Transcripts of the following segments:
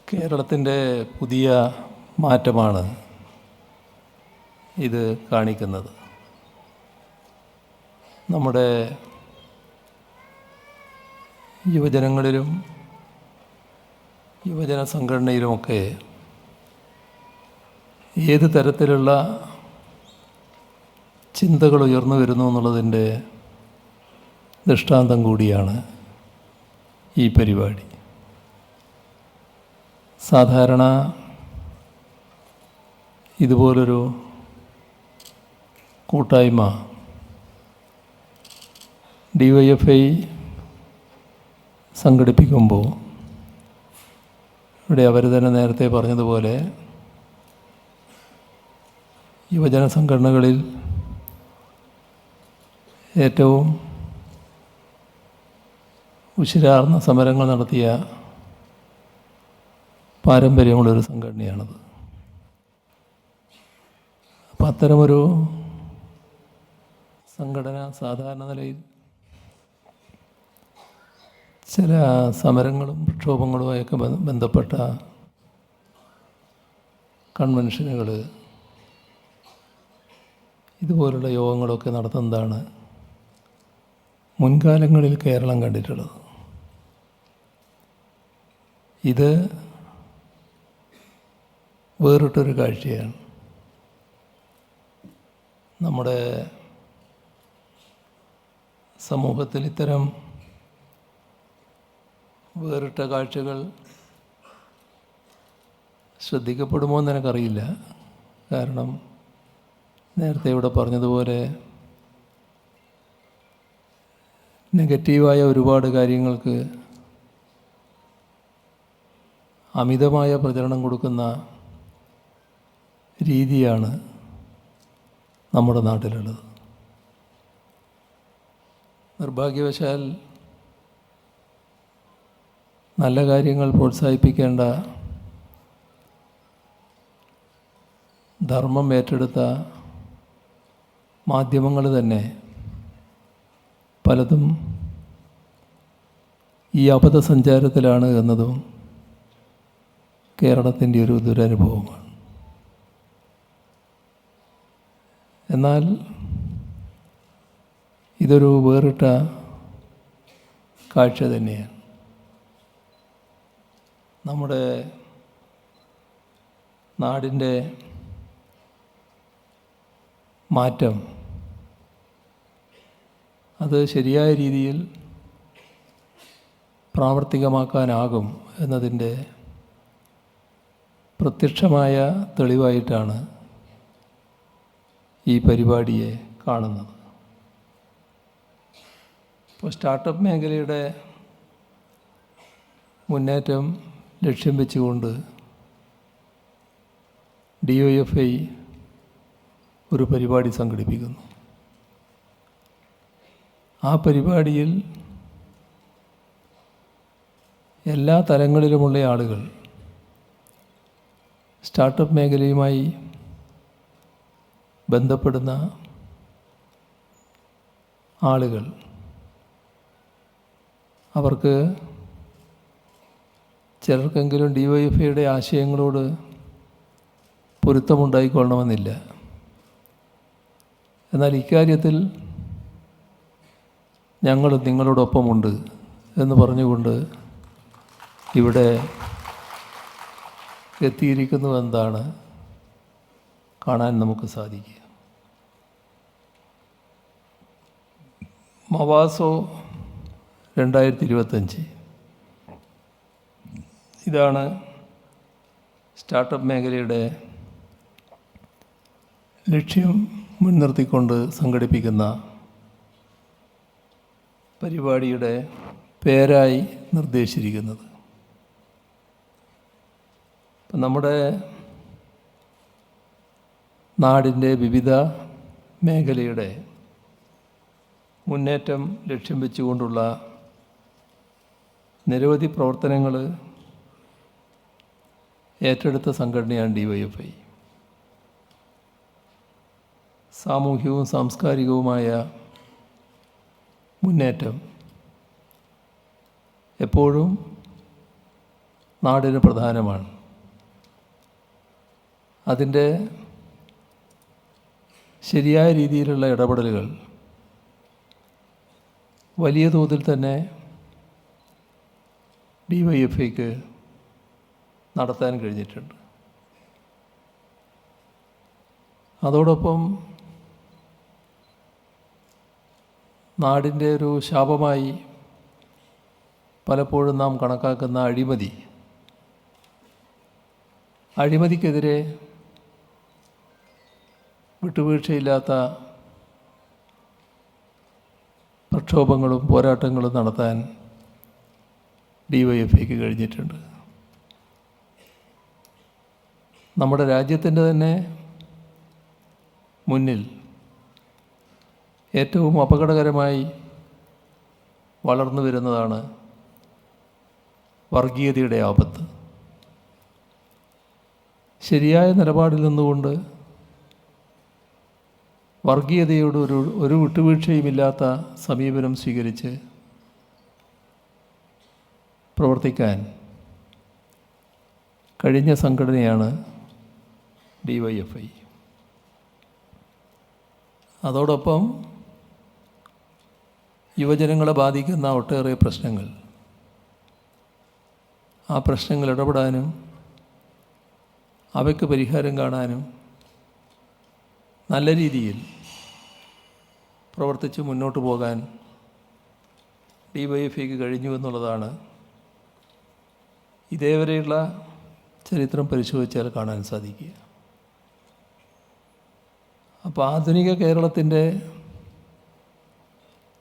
കേരളത്തിൻ്റെ പുതിയ മാറ്റമാണ് ഇത് കാണിക്കുന്നത്. നമ്മുടെ യുവജനങ്ങളിലും യുവജന സംഘടനയിലുമൊക്കെ ഏത് തരത്തിലുള്ള ചിന്തകൾ ഉയർന്നു വരുന്നു എന്നുള്ളതിൻ്റെ ദൃഷ്ടാന്തം കൂടിയാണ് ഈ പരിപാടി. സാധാരണ ഇതുപോലൊരു കൂട്ടായ്മ DYFI സംഘടിപ്പിക്കുമ്പോൾ ഇവിടെ അവർ തന്നെ നേരത്തെ പറഞ്ഞതുപോലെ യുവജന സംഘടനകളിൽ ഏറ്റവും ഉശിരാർന്ന സമരങ്ങൾ നടത്തിയ പാരമ്പര്യമുള്ളൊരു സംഘടനയാണത്. അപ്പം അത്തരമൊരു സംഘടന സാധാരണ നിലയിൽ ചില സമരങ്ങളും പ്രക്ഷോഭങ്ങളുമായൊക്കെ ബന്ധപ്പെട്ട കൺവെൻഷനുകൾ, ഇതുപോലുള്ള യോഗങ്ങളൊക്കെ നടത്തുന്നതാണ് മുൻകാലങ്ങളിൽ കേരളം കണ്ടിട്ടുള്ളത്. ഇത് വേറിട്ടൊരു കാഴ്ചയാണ്. നമ്മുടെ സമൂഹത്തിൽ ഇത്തരം വേറിട്ട കാഴ്ചകൾ ശ്രദ്ധിക്കപ്പെടുമോ എന്ന് എനിക്കറിയില്ല. കാരണം നേരത്തെ ഇവിടെ പറഞ്ഞതുപോലെ നെഗറ്റീവായ ഒരുപാട് കാര്യങ്ങൾക്ക് അമിതമായ പ്രചരണം കൊടുക്കുന്ന രീതിയാണ് നമ്മുടെ നാട്ടിലുള്ളത്. നിർഭാഗ്യവശാൽ നല്ല കാര്യങ്ങൾ പ്രോത്സാഹിപ്പിക്കേണ്ട, ധർമ്മം ഏറ്റെടുത്ത മാധ്യമങ്ങൾ തന്നെ പലതും ഈ അബദ്ധസഞ്ചാരത്തിലാണ് എന്നതും കേരളത്തിൻ്റെ ഒരു ദുരനുഭവമാണ്. എന്നാൽ ഇതൊരു വേറിട്ട കാഴ്ച തന്നെയാണ്. നമ്മുടെ നാടിൻ്റെ മാറ്റം അത് ശരിയായ രീതിയിൽ പ്രാവർത്തികമാക്കാനാകും എന്നതിൻ്റെ പ്രത്യക്ഷമായ തെളിവായിട്ടാണ് ഈ പരിപാടിയെ കാണുന്നത്. ഇപ്പോൾ സ്റ്റാർട്ടപ്പ് മേഖലയുടെ മുന്നേറ്റം ലക്ഷ്യം വെച്ചുകൊണ്ട് DYFI ഒരു പരിപാടി സംഘടിപ്പിക്കുന്നു. ആ പരിപാടിയിൽ എല്ലാ തലങ്ങളിലുമുള്ള ആളുകൾ, സ്റ്റാർട്ടപ്പ് മേഖലയുമായി ബന്ധപ്പെടുന്ന ആളുകൾ, അവർക്ക് ചിലർക്കെങ്കിലും DYFIയുടെ ആശയങ്ങളോട് പൊരുത്തമുണ്ടായിക്കൊള്ളണമെന്നില്ല. എന്നാൽ ഇക്കാര്യത്തിൽ ഞങ്ങൾ നിങ്ങളോടൊപ്പമുണ്ട് എന്ന് പറഞ്ഞുകൊണ്ട് ഇവിടെ എത്തിയിരിക്കുന്നുവെന്നാണ് കാണാൻ നമുക്ക് സാധിക്കുക. മവാസോ 2025 ഇതാണ് സ്റ്റാർട്ടപ്പ് മേഖലയുടെ ലക്ഷ്യം മുൻനിർത്തിക്കൊണ്ട് സംഘടിപ്പിക്കുന്ന പരിപാടിയുടെ പേരായി നിർദ്ദേശിച്ചിരിക്കുന്നത്. ഇപ്പം നമ്മുടെ നാടിൻ്റെ വിവിധ മേഖലയുടെ മുന്നേറ്റം ലക്ഷ്യം വെച്ചുകൊണ്ടുള്ള നിരവധി പ്രവർത്തനങ്ങൾ ഏറ്റെടുത്ത സംഘടനയാണ് DYFI. സാമൂഹികവും സാംസ്കാരികവുമായ മുന്നേറ്റം എപ്പോഴും നാടിന് പ്രധാനമാണ്. അതിൻ്റെ ശരിയായ രീതിയിലുള്ള ഇടപെടലുകൾ വലിയ തോതിൽ തന്നെ DYFIക്ക് നടത്താൻ കഴിഞ്ഞിട്ടുണ്ട്. അതോടൊപ്പം നാടിൻ്റെ ഒരു ശാപമായി പലപ്പോഴും നാം കണക്കാക്കുന്ന അഴിമതിക്കെതിരെ വിട്ടുവീഴ്ചയില്ലാത്ത പ്രക്ഷോഭങ്ങളും പോരാട്ടങ്ങളും നടത്താൻ DYFIക്ക് കഴിഞ്ഞിട്ടുണ്ട്. നമ്മുടെ രാജ്യത്തിൻ്റെ തന്നെ മുന്നിൽ ഏറ്റവും അപകടകരമായി വളർന്നു വരുന്നതാണ് വർഗീയതയുടെ ആപത്ത്. ശരിയായ നിലപാടിൽ നിന്നുകൊണ്ട് വർഗീയതയോട് ഒരു വിട്ടുവീഴ്ചയുമില്ലാത്ത സമീപനം സ്വീകരിച്ച് പ്രവർത്തിക്കാൻ കഴിഞ്ഞ സംഘടനയാണ് DYFI. അതോടൊപ്പം യുവജനങ്ങളെ ബാധിക്കുന്ന ഒട്ടേറെ പ്രശ്നങ്ങൾ, ആ പ്രശ്നങ്ങൾ ഇടപെടാനും അവയ്ക്ക് പരിഹാരം കാണാനും നല്ല രീതിയിൽ പ്രവർത്തിച്ച് മുന്നോട്ട് പോകാൻ DYFIക്ക് കഴിഞ്ഞു എന്നുള്ളതാണ് ഇതേവരെയുള്ള ചരിത്രം പരിശോധിച്ചാൽ കാണാൻ സാധിക്കുക. അപ്പോൾ ആധുനിക കേരളത്തിൻ്റെ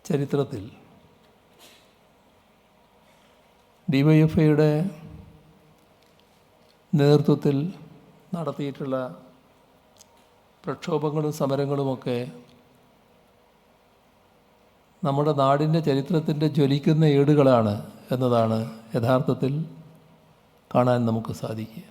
ചരിത്രത്തിൽ DYFIയുടെ നേതൃത്വത്തിൽ നടത്തിയിട്ടുള്ള പ്രക്ഷോഭങ്ങളും സമരങ്ങളുമൊക്കെ നമ്മുടെ നാടിൻ്റെ ചരിത്രത്തിൻ്റെ ജ്വലിക്കുന്ന ഏടുകളാണ് എന്നതാണ് യഥാർത്ഥത്തിൽ കാണാൻ നമുക്ക് സാധിക്കുക.